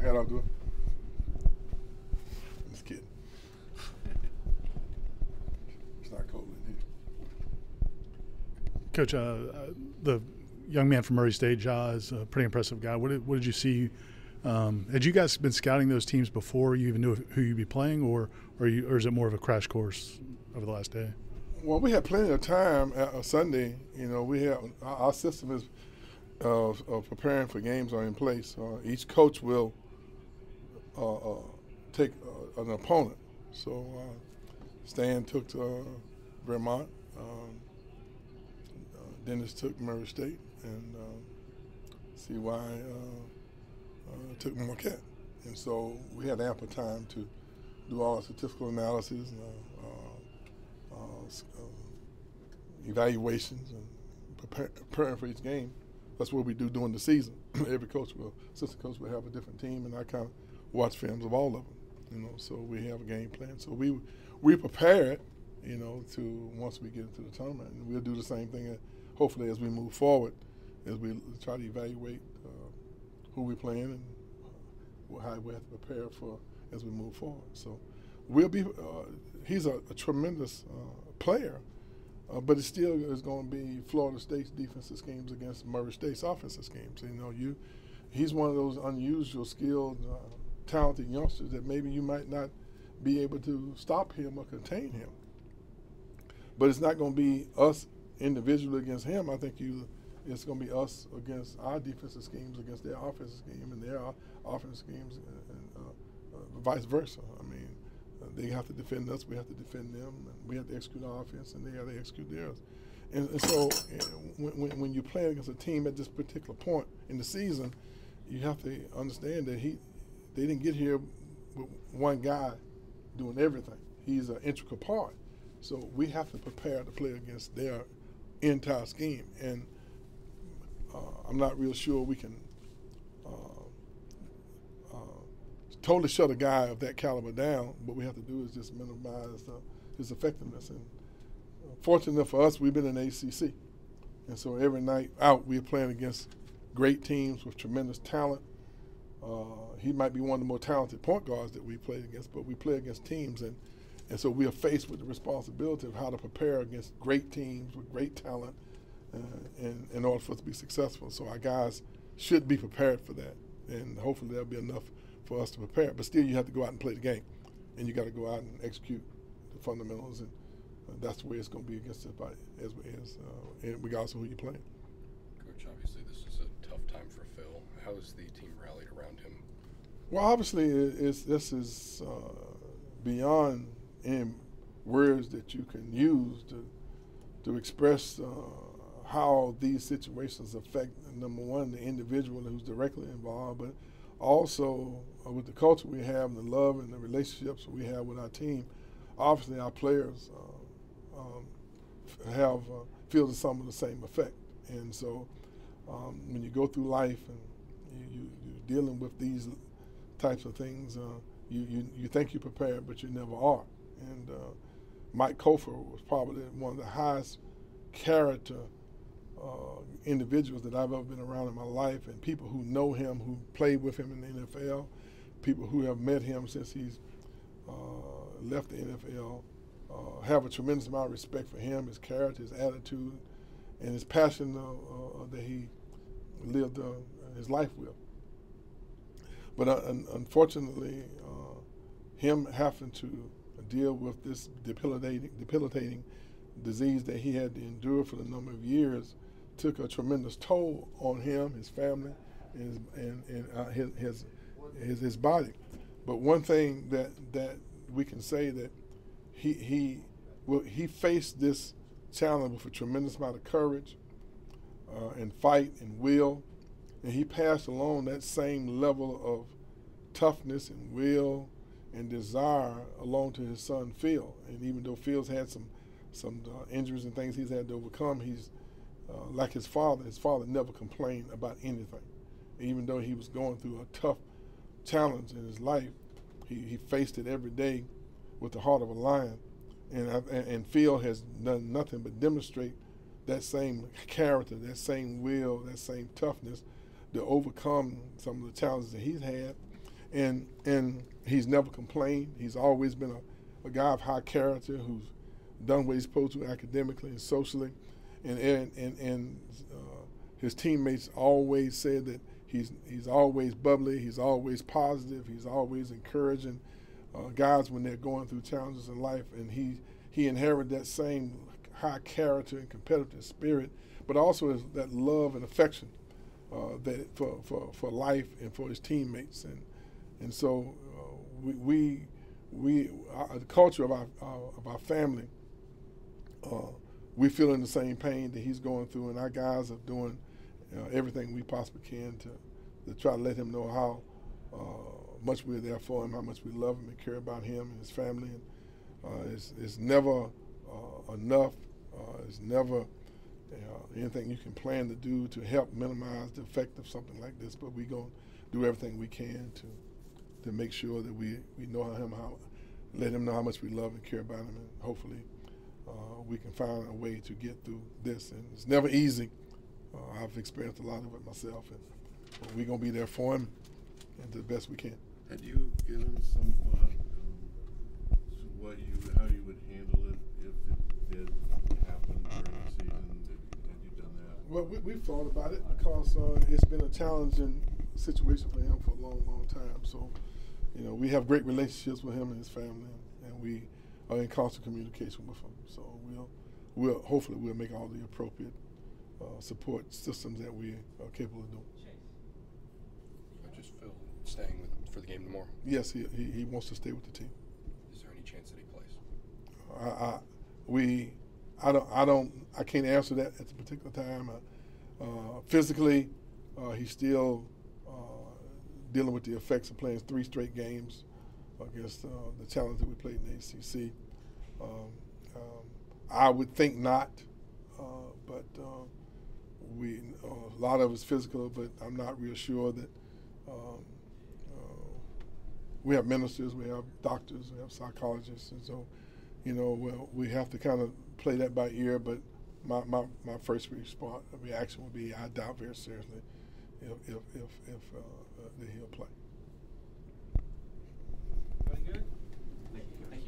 Hat I'll do it. Just kidding. It's not cold in here. Coach, the young man from Murray State, Ja, is a pretty impressive guy. What did you see? Had you guys been scouting those teams before you even knew who you'd be playing, or is it more of a crash course over the last day? Well, we had plenty of time Sunday. You know, we have our system is of preparing for games are in place. Each coach will take an opponent. So Stan took Vermont. Dennis took Murray State, and CY took Marquette. And so we had ample time to do all the statistical analysis, evaluations, and preparing for each game. That's what we do during the season. Every assistant coach will have a different team, and I kind of watch films of all of them. You know, so we have a game plan. So we prepare it, you know, to once we get into the tournament, and we'll do the same thing. Hopefully, as we move forward, as we try to evaluate who we're playing and how we have to prepare for as we move forward. So we'll be. He's a tremendous player, but it still is going to be Florida State's defensive schemes against Murray State's offensive schemes. You know, he's one of those unusual, skilled, talented youngsters that maybe you might not be able to stop him or contain him. But it's not going to be us individually against him. I think it's going to be us against our defensive schemes against their offensive scheme and their offensive schemes, and vice versa. I mean, they have to defend us, we have to defend them, and we have to execute our offense, and they have to execute theirs. And so when you play against a team at this particular point in the season, you have to understand that they didn't get here with one guy doing everything. He's an integral part. So we have to prepare to play against their entire scheme. And I'm not real sure we can totally shut a guy of that caliber down. What we have to do is just minimize his effectiveness. And fortunately for us, we've been in the ACC. And so every night out, we're playing against great teams with tremendous talent. He might be one of the more talented point guards that we played against, but we play against teams, and so we are faced with the responsibility of how to prepare against great teams with great talent in order for us to be successful. So our guys should be prepared for that, and hopefully there'll be enough for us to prepare. But still, you have to go out and play the game, and you got to go out and execute the fundamentals, and that's the way it's going to be against everybody, and regardless of who you're playing. Coach, obviously this is a tough time for Phil. How has the team rallied around him? Well, obviously, this is beyond any words that you can use to express how these situations affect, number one, the individual who's directly involved, but also with the culture we have and the love and the relationships we have with our team. Obviously, our players feel some of the same effect. And so when you go through life and you're dealing with these types of things, you think you're prepared, but you never are. And Mike Cofer was probably one of the highest character individuals that I've ever been around in my life, and people who know him, who played with him in the NFL, people who have met him since he's left the NFL, have a tremendous amount of respect for him, his character, his attitude, and his passion that he lived his life with. But unfortunately, him having to deal with this debilitating disease that he had to endure for the number of years took a tremendous toll on him, his family, and his body. But one thing that we can say that he faced this challenge with a tremendous amount of courage and fight and will, and he passed along that same level of toughness and will and desire along to his son Phil. And even though Phil's had some injuries and things he's had to overcome, he's like his father never complained about anything. Even though he was going through a tough challenge in his life, he faced it every day with the heart of a lion. And Phil has done nothing but demonstrate that same character, that same will, that same toughness to overcome some of the challenges that he's had. and he's never complained. He's always been a guy of high character who's done what he's supposed to academically and socially, and his teammates always said that he's always bubbly, he's always positive, he's always encouraging guys when they're going through challenges in life, and he inherited that same high character and competitive spirit, but also that love and affection that for life and for his teammates, and so the culture of our family, we feel in the same pain that he's going through, and our guys are doing everything we possibly can to try to let him know how much we're there for him, how much we love him and care about him and his family. And it's never enough. It's never anything you can plan to do to help minimize the effect of something like this. But we're going to do everything we can to make sure that we let him know how much we love and care about him, and hopefully we can find a way to get through this. And it's never easy. I've experienced a lot of it myself, but we're going to be there for him and do the best we can. Had you given some thought to how you would handle it if it did happen during the season? Had you done that? Well, we've thought about it because it's been a challenging situation for him for a long, long time. So, we have great relationships with him and his family, and we are in constant communication with him. So hopefully we'll make all the appropriate support systems that we are capable of doing. Just Phil staying for the game tomorrow. Yes, he wants to stay with the team. Is there any chance that he plays? I can't answer that at the particular time. Physically, he's still dealing with the effects of playing 3 straight games against the challenge that we played in the ACC. I would think not, but a lot of it's physical, but I'm not real sure that. We have ministers, we have doctors, we have psychologists, and so, we have to kind of play that by ear. But my first reaction would be I doubt very seriously if that he'll play.